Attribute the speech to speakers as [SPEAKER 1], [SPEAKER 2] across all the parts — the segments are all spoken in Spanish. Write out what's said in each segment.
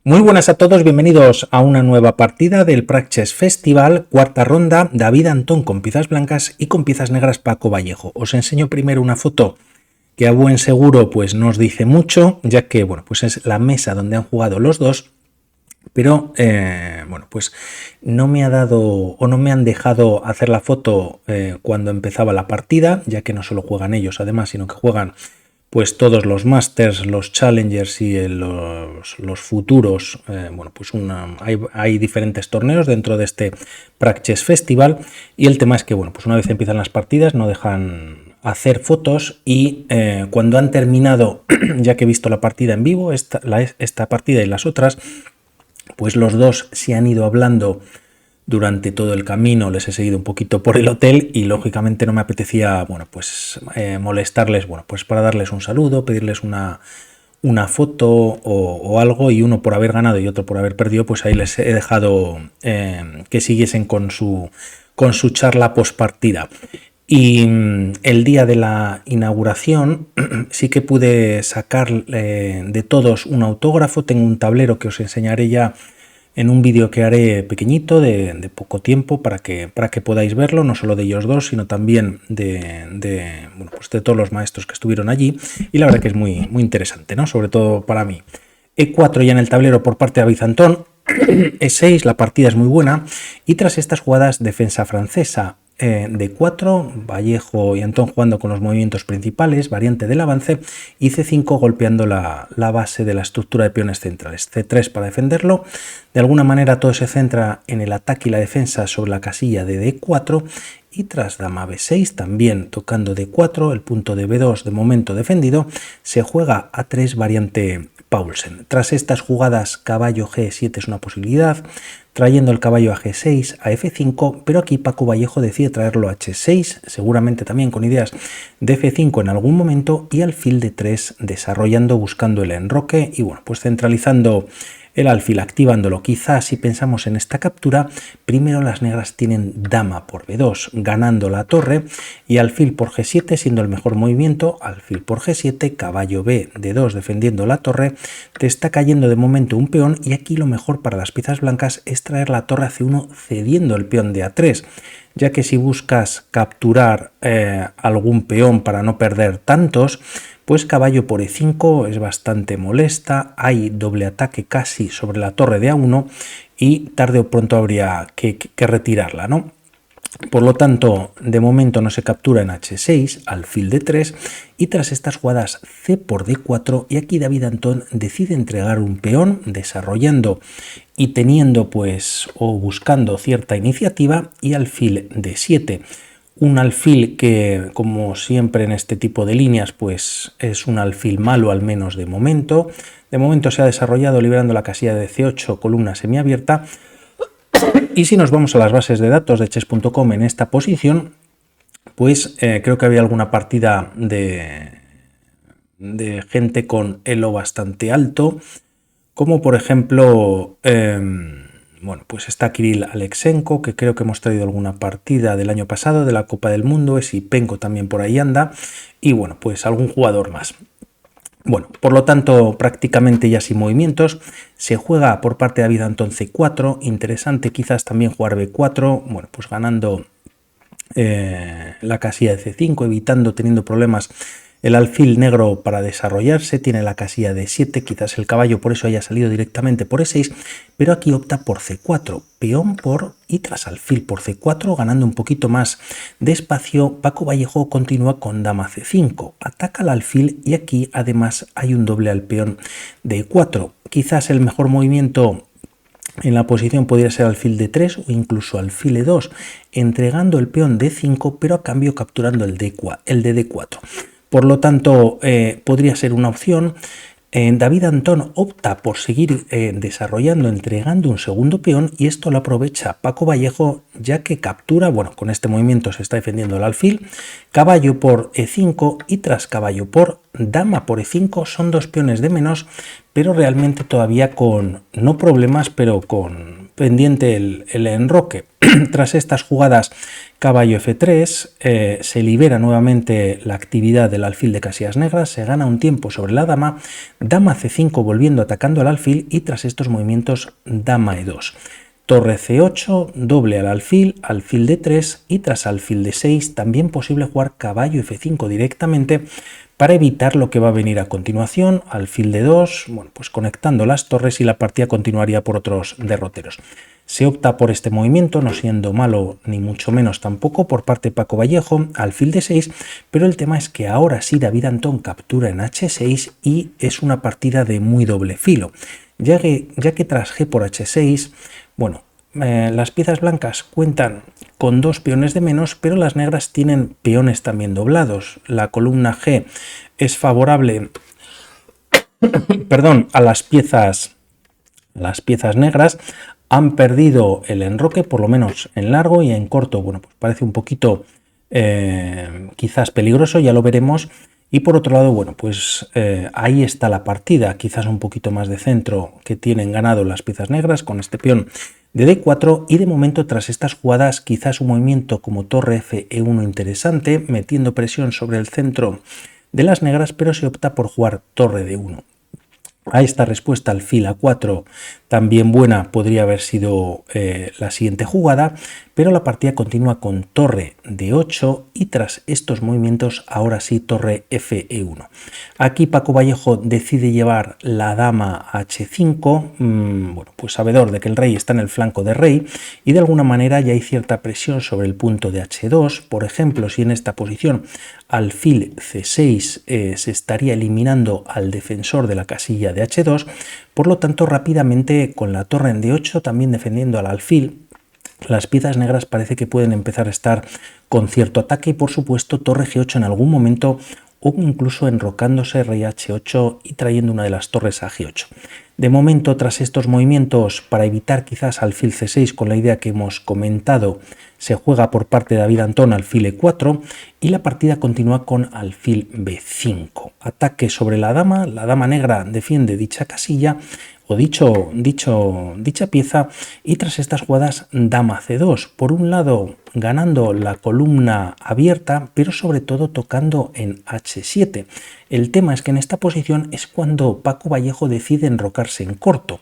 [SPEAKER 1] Muy buenas a todos, bienvenidos a una nueva partida del Praxis Festival, cuarta ronda, David Antón con piezas blancas y con piezas negras Paco Vallejo. Os enseño primero una foto que a buen seguro pues no os dice mucho, ya que bueno, pues es la mesa donde han jugado los dos, pero bueno, pues no me ha dado o no me han dejado hacer la foto cuando empezaba la partida, ya que no solo juegan ellos además, sino que juegan pues todos los Masters, los Challengers y los futuros. Bueno, pues hay diferentes torneos dentro de este Praxis Festival, y el tema es que bueno, pues una vez empiezan las partidas no dejan hacer fotos, y cuando han terminado, ya que he visto la partida en vivo, esta partida y las otras, pues los dos se han ido hablando durante todo el camino, les he seguido un poquito por el hotel y lógicamente no me apetecía, bueno, pues molestarles, bueno, pues para darles un saludo, pedirles una foto o algo, y uno por haber ganado y otro por haber perdido, pues ahí les he dejado que siguiesen con su charla post partida. Y el día de la inauguración sí que pude sacar de todos un autógrafo. Tengo un tablero que os enseñaré ya en un vídeo que haré pequeñito de poco tiempo para que podáis verlo, no solo de ellos dos, sino también bueno, pues de todos los maestros que estuvieron allí, y la verdad que es muy interesante, ¿no? Sobre todo para mí. E4 ya en el tablero por parte de David Antón, E6, la partida es muy buena, y tras estas jugadas defensa francesa, D4, Vallejo y Antón jugando con los movimientos principales, variante del avance, y C5 golpeando la base de la estructura de peones centrales. C3 para defenderlo. De alguna manera todo se centra en el ataque y la defensa sobre la casilla de D4, y tras dama B6 también tocando D4, el punto de B2 de momento defendido, se juega A3 variante Paulsen. Tras estas jugadas caballo G7 es una posibilidad, trayendo el caballo a G6, a F5, pero aquí Paco Vallejo decide traerlo a H6, seguramente también con ideas de F5 en algún momento, y alfil D3 desarrollando, buscando el enroque y bueno, pues centralizando el alfil, activándolo. Quizás si pensamos en esta captura, primero las negras tienen dama por B2, ganando la torre, y alfil por G7 siendo el mejor movimiento, alfil por G7, caballo B, D2 defendiendo la torre, te está cayendo de momento un peón, y aquí lo mejor para las piezas blancas es traer la torre a C1 cediendo el peón de A3, ya que si buscas capturar algún peón para no perder tantos, pues caballo por E5 es bastante molesta, hay doble ataque casi sobre la torre de A1 y tarde o pronto habría que retirarla, ¿no? Por lo tanto, de momento no se captura en H6, alfil D3, y tras estas jugadas C por D4, y aquí David Antón decide entregar un peón, desarrollando y teniendo pues o buscando cierta iniciativa, y alfil D7. Un alfil que, como siempre en este tipo de líneas, pues es un alfil malo, al menos de momento. De momento se ha desarrollado liberando la casilla de C8, columna semiabierta. Y si nos vamos a las bases de datos de chess.com en esta posición, pues creo que había alguna partida de gente con elo bastante alto, como por ejemplo... bueno, pues está Kirill Alexenko, que creo que hemos traído alguna partida del año pasado de la Copa del Mundo, Esipenko también por ahí anda, y bueno, pues algún jugador más. Bueno, por lo tanto, prácticamente ya sin movimientos, se juega por parte de David Antón C4, interesante quizás también jugar B4, bueno, pues ganando la casilla de C5, evitando, teniendo problemas el alfil negro para desarrollarse, tiene la casilla de 7, quizás el caballo por eso haya salido directamente por E6, pero aquí opta por C4, peón por y tras alfil por C4, ganando un poquito más de espacio. Paco Vallejo continúa con dama C5, ataca al alfil, y aquí además hay un doble al peón de E4. Quizás el mejor movimiento en la posición podría ser alfil D3 o incluso alfil E2, entregando el peón D5, pero a cambio capturando el de D4. Por lo tanto, podría ser una opción. David Antón opta por seguir desarrollando, entregando un segundo peón, y esto lo aprovecha Paco Vallejo, ya que captura, bueno, con este movimiento se está defendiendo el alfil, caballo por E5, y tras caballo por dama por E5 son dos peones de menos, pero realmente todavía con, no problemas, pero con pendiente el enroque. Tras estas jugadas caballo F3, se libera nuevamente la actividad del alfil de casillas negras, se gana un tiempo sobre la dama, dama C5 volviendo atacando al alfil y tras estos movimientos dama E2. Torre C8, doble al alfil D3 y tras alfil D6 también posible jugar caballo F5 directamente para evitar lo que va a venir a continuación, alfil D2, bueno, pues conectando las torres y la partida continuaría por otros derroteros. Se opta por este movimiento, no siendo malo ni mucho menos tampoco por parte de Paco Vallejo, alfil D6, pero el tema es que ahora sí David Antón captura en H6 y es una partida de muy doble filo, ya que tras G por H6, bueno, las piezas blancas cuentan con 2 peones de menos, pero las negras tienen peones también doblados. La columna G es favorable perdón, a las piezas negras. Han perdido el enroque, por lo menos en largo, y en corto, bueno, pues parece un poquito quizás peligroso, ya lo veremos. Y por otro lado, bueno, pues ahí está la partida, quizás un poquito más de centro que tienen ganado las piezas negras con este peón de D4 y de momento tras estas jugadas quizás un movimiento como torre F E1 interesante, metiendo presión sobre el centro de las negras, pero se opta por jugar torre D1. A esta respuesta alfil A4 también buena podría haber sido la siguiente jugada, pero la partida continúa con torre D8 y tras estos movimientos ahora sí torre Fe1. Aquí Paco Vallejo decide llevar la dama a H5, bueno, pues sabedor de que el rey está en el flanco de rey y de alguna manera ya hay cierta presión sobre el punto de H2. Por ejemplo, si en esta posición alfil C6 se estaría eliminando al defensor de la casilla de H2, por lo tanto rápidamente con la torre en D8 también defendiendo al alfil, las piezas negras parece que pueden empezar a estar con cierto ataque y por supuesto torre G8 en algún momento o incluso enrocándose rey H8 y trayendo una de las torres a G8. De momento, tras estos movimientos, para evitar quizás alfil C6 con la idea que hemos comentado, se juega por parte de David Antón alfil E4 y la partida continúa con alfil B5. Ataque sobre la dama negra defiende dicha casilla o dicha pieza y tras estas jugadas dama C2, por un lado ganando la columna abierta pero sobre todo tocando en H7. El tema es que en esta posición es cuando Paco Vallejo decide enrocarse en corto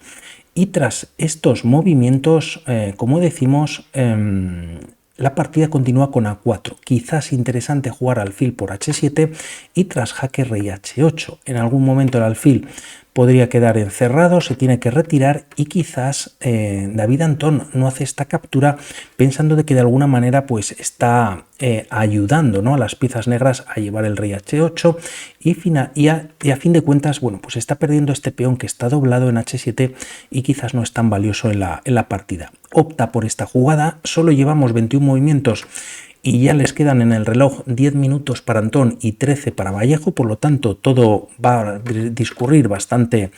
[SPEAKER 1] y tras estos movimientos, como decimos, la partida continúa con A4, quizás interesante jugar alfil por H7 y tras jaque rey H8. En algún momento el alfil podría quedar encerrado, se tiene que retirar y quizás David Antón no hace esta captura pensando de que de alguna manera pues está ayudando, ¿no?, a las piezas negras a llevar el rey H8 y a fin de cuentas, bueno, pues está perdiendo este peón que está doblado en H7 y quizás no es tan valioso en la partida. Opta por esta jugada, solo llevamos 21 movimientos y ya les quedan en el reloj 10 minutos para Antón y 13 para Vallejo, por lo tanto todo va a discurrir bastante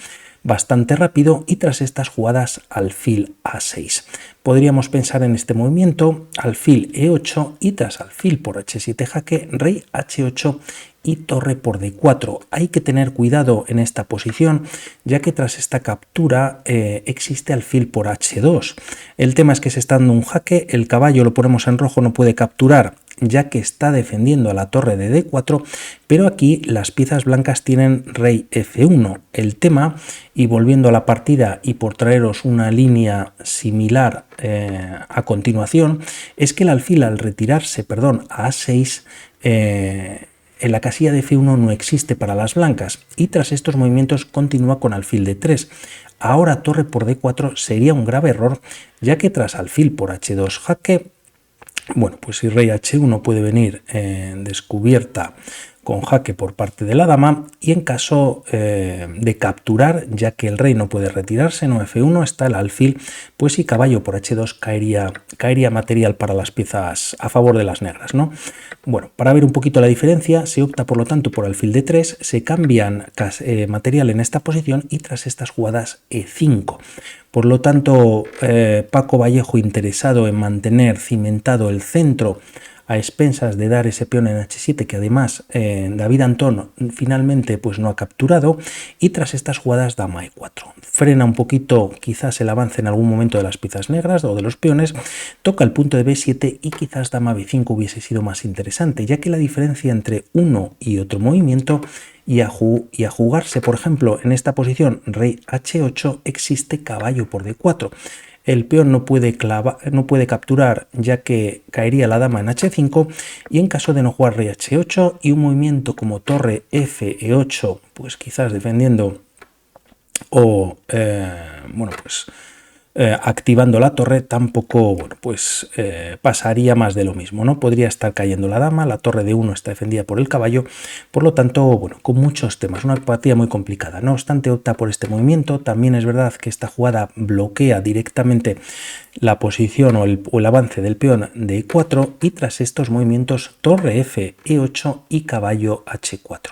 [SPEAKER 1] rápido y tras estas jugadas alfil A6. Podríamos pensar en este movimiento alfil E8 y tras alfil por H7 jaque, rey H8 y torre por D4. Hay que tener cuidado en esta posición ya que tras esta captura existe alfil por H2. El tema es que se está dando un jaque, el caballo lo ponemos en rojo, no puede capturar ya que está defendiendo a la torre de D4, pero aquí las piezas blancas tienen rey F1. El tema, y volviendo a la partida y por traeros una línea similar a continuación, es que el alfil al retirarse, a A6, en la casilla de F1 no existe para las blancas y tras estos movimientos continúa con alfil D3. Ahora torre por D4 sería un grave error, ya que tras alfil por H2 jaque, bueno, pues si rey H1 puede venir descubierta con jaque por parte de la dama y en caso de capturar, ya que el rey no puede retirarse, no F1, está el alfil, pues si caballo por H2 caería material para las piezas a favor de las negras, ¿no? Bueno, para ver un poquito la diferencia, se opta por lo tanto por alfil D3, se cambian material en esta posición y tras estas jugadas E5. Por lo tanto, Paco Vallejo interesado en mantener cimentado el centro a expensas de dar ese peón en H7 que además David Antón finalmente pues no ha capturado, y tras estas jugadas dama E4. Frena un poquito quizás el avance en algún momento de las piezas negras o de los peones, toca el punto de B7 y quizás dama B5 hubiese sido más interesante, ya que la diferencia entre uno y otro movimiento y a jugarse, por ejemplo, en esta posición rey H8 existe caballo por D4. El peón no puede capturar, ya que caería la dama en H5, y en caso de no jugar rey H8 y un movimiento como torre F E8, pues quizás defendiendo o activando la torre, tampoco pasaría más de lo mismo, ¿no? Podría estar cayendo la dama, la torre de 1 está defendida por el caballo, por lo tanto, con muchos temas, una partida muy complicada. No obstante, opta por este movimiento. También es verdad que esta jugada bloquea directamente la posición o el avance del peón de E4, y tras estos movimientos torre F E8 y caballo H4.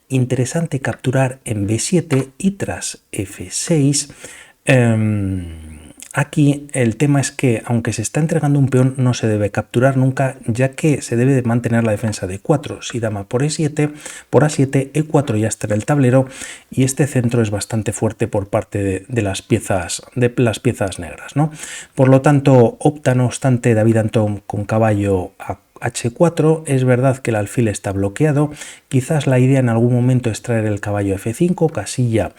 [SPEAKER 1] Interesante capturar en B7 y tras F6. Aquí el tema es que aunque se está entregando un peón no se debe capturar nunca, ya que se debe de mantener la defensa de 4. Si dama por E7, por A7, E4 ya está en el tablero, y este centro es bastante fuerte por parte de las piezas negras, ¿no? Por lo tanto, opta no obstante David Antón con caballo a H4. Es verdad que el alfil está bloqueado, quizás la idea en algún momento es traer el caballo a F5, casilla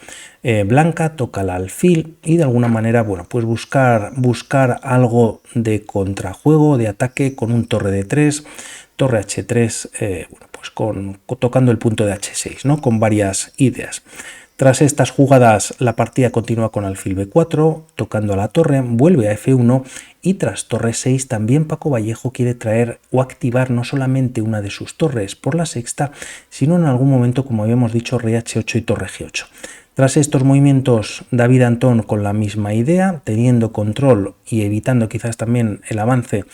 [SPEAKER 1] blanca, toca el alfil y de alguna manera pues buscar algo de contrajuego, de ataque con un torre de 3, torre H3, tocando el punto de H6, ¿no? Con varias ideas. Tras estas jugadas la partida continúa con alfil B4, tocando a la torre, vuelve a F1, y tras torre 6 también Paco Vallejo quiere traer o activar no solamente una de sus torres por la sexta, sino en algún momento, como habíamos dicho, rey H8 y torre G8. Tras estos movimientos, David Antón con la misma idea, teniendo control y evitando quizás también el avance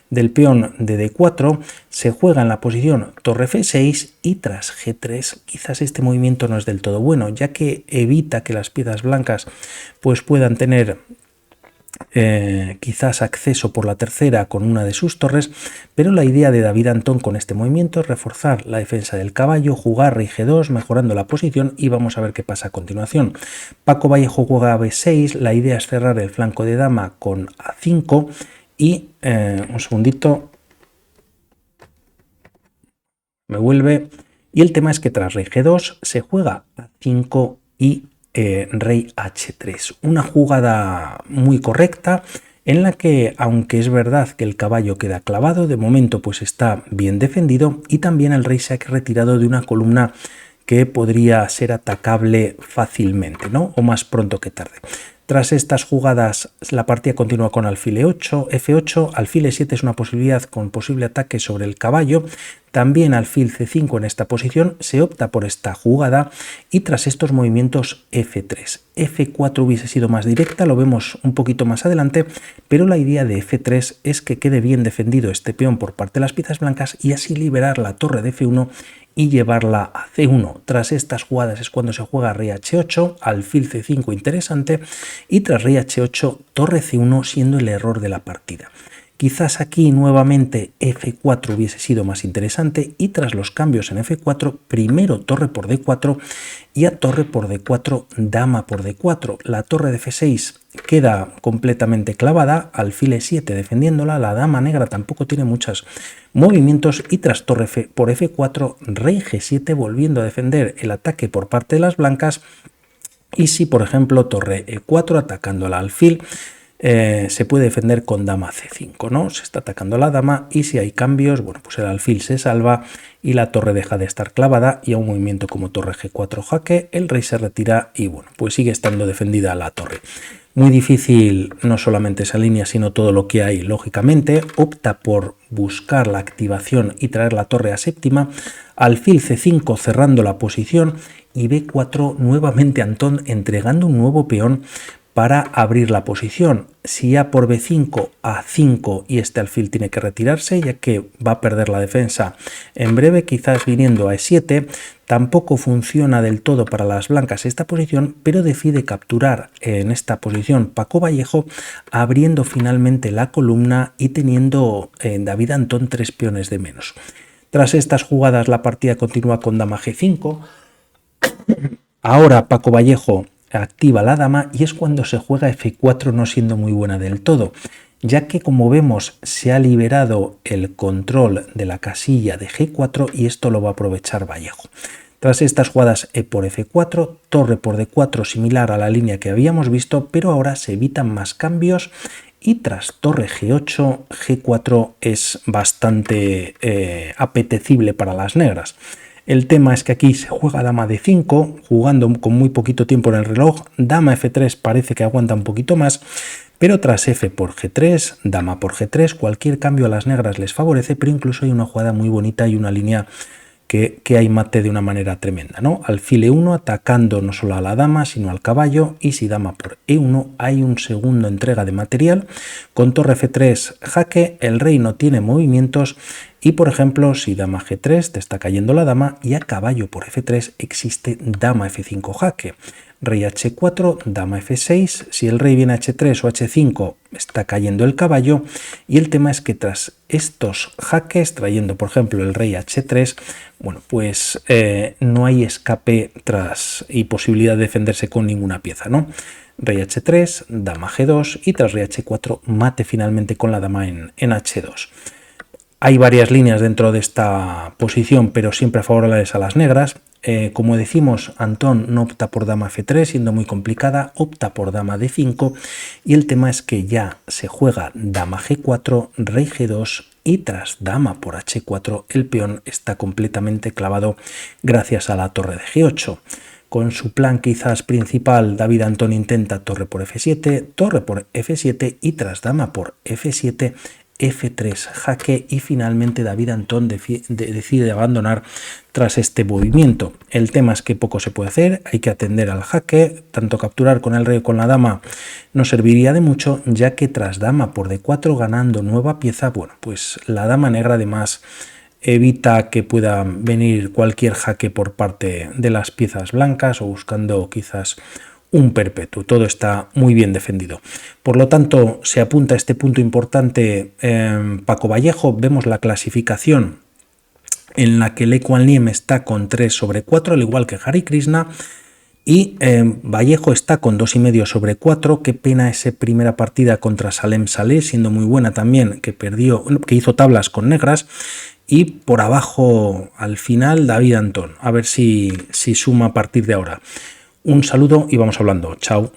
[SPEAKER 1] del peón de D4, se juega en la posición torre F6, y tras G3 quizás este movimiento no es del todo bueno, ya que evita que las piezas blancas pues puedan tener quizás acceso por la tercera con una de sus torres, pero la idea de David Antón con este movimiento es reforzar la defensa del caballo, jugar rey G2 mejorando la posición, y vamos a ver qué pasa a continuación. Paco Vallejo juega a B6, la idea es cerrar el flanco de dama con A5 y un segundito, me vuelve, y el tema es que tras rey G2 se juega A5 y rey H3, una jugada muy correcta en la que, aunque es verdad que el caballo queda clavado, de momento pues está bien defendido, y también el rey se ha retirado de una columna que podría ser atacable fácilmente, ¿no? O más pronto que tarde. Tras estas jugadas la partida continúa con alfil E8, F8, alfil E7 es una posibilidad con posible ataque sobre el caballo, también alfil C5 en esta posición, se opta por esta jugada, y tras estos movimientos F3. F4 hubiese sido más directa, lo vemos un poquito más adelante, pero la idea de F3 es que quede bien defendido este peón por parte de las piezas blancas y así liberar la torre de F1 y llevarla a C1. Tras estas jugadas es cuando se juega rey H8, alfil C5 interesante, y tras rey H8, torre C1 siendo el error de la partida. Quizás aquí nuevamente F4 hubiese sido más interesante, y tras los cambios en F4, primero torre por D4 y a torre por D4, dama por D4. La torre de F6 queda completamente clavada, alfil E7 defendiéndola, la dama negra tampoco tiene muchos movimientos, y tras torre por F4, rey G7 volviendo a defender el ataque por parte de las blancas, y si por ejemplo torre E4 atacando al alfil, se puede defender con dama C5, ¿no? Se está atacando la dama, y si hay cambios, pues el alfil se salva y la torre deja de estar clavada, y a un movimiento como torre G4 jaque, el rey se retira y pues sigue estando defendida la torre. Muy difícil no solamente esa línea, sino todo lo que hay, lógicamente. Opta por buscar la activación y traer la torre a séptima, alfil C5 cerrando la posición, y B4 nuevamente Antón entregando un nuevo peón para abrir la posición. Si ya por B5 A5 y este alfil tiene que retirarse, ya que va a perder la defensa en breve, quizás viniendo a E7, tampoco funciona del todo para las blancas esta posición, pero decide capturar en esta posición Paco Vallejo, abriendo finalmente la columna y teniendo David Antón 3 peones de menos. Tras estas jugadas la partida continúa con dama G5. Ahora Paco Vallejo activa la dama y es cuando se juega F4, no siendo muy buena del todo, ya que como vemos se ha liberado el control de la casilla de G4 y esto lo va a aprovechar Vallejo. Tras estas jugadas E por F4, torre por D4 similar a la línea que habíamos visto, pero ahora se evitan más cambios y tras torre G8, G4 es bastante apetecible para las negras. El tema es que aquí se juega dama D5, jugando con muy poquito tiempo en el reloj, dama F3 parece que aguanta un poquito más, pero tras F por G3, dama por G3, cualquier cambio a las negras les favorece, pero incluso hay una jugada muy bonita y una línea que hay mate de una manera tremenda, ¿no? Alfil E1 atacando no solo a la dama, sino al caballo, y si dama por E1 hay un segundo entrega de material, con torre F3 jaque, el rey no tiene movimientos, y por ejemplo, si dama G3 te está cayendo la dama, y a caballo por F3 existe dama F5 jaque. Rey H4, dama F6, si el rey viene a H3 o H5 está cayendo el caballo, y el tema es que tras estos jaques, trayendo por ejemplo el rey H3, bueno, pues no hay escape y posibilidad de defenderse con ninguna pieza, ¿no? Rey H3, dama G2 y tras rey H4 mate finalmente con la dama en H2. Hay varias líneas dentro de esta posición, pero siempre favorables a las negras. Como decimos, Antón no opta por dama F3, siendo muy complicada, opta por dama D5, y el tema es que ya se juega dama G4, rey G2, y tras dama por H4 el peón está completamente clavado gracias a la torre de G8. Con su plan quizás principal, David Antón intenta torre por F7, torre por F7 y tras dama por F7, F3 jaque, y finalmente David Antón decide abandonar tras este movimiento. El tema es que poco se puede hacer, hay que atender al jaque, tanto capturar con el rey o con la dama no serviría de mucho, ya que tras dama por D4 ganando nueva pieza, bueno, pues la dama negra además evita que pueda venir cualquier jaque por parte de las piezas blancas o buscando quizás un perpetuo. Todo está muy bien defendido. Por lo tanto, se apunta este punto importante Paco Vallejo. Vemos la clasificación en la que Lee Kuan Yew está con 3/4, al igual que Hare Krishna, y Vallejo está con 2,5 sobre 4. Qué pena esa primera partida contra Salem Saleh, siendo muy buena también, que hizo tablas con negras. Y por abajo, al final, David Antón. A ver si suma a partir de ahora. Un saludo y vamos hablando. Chao.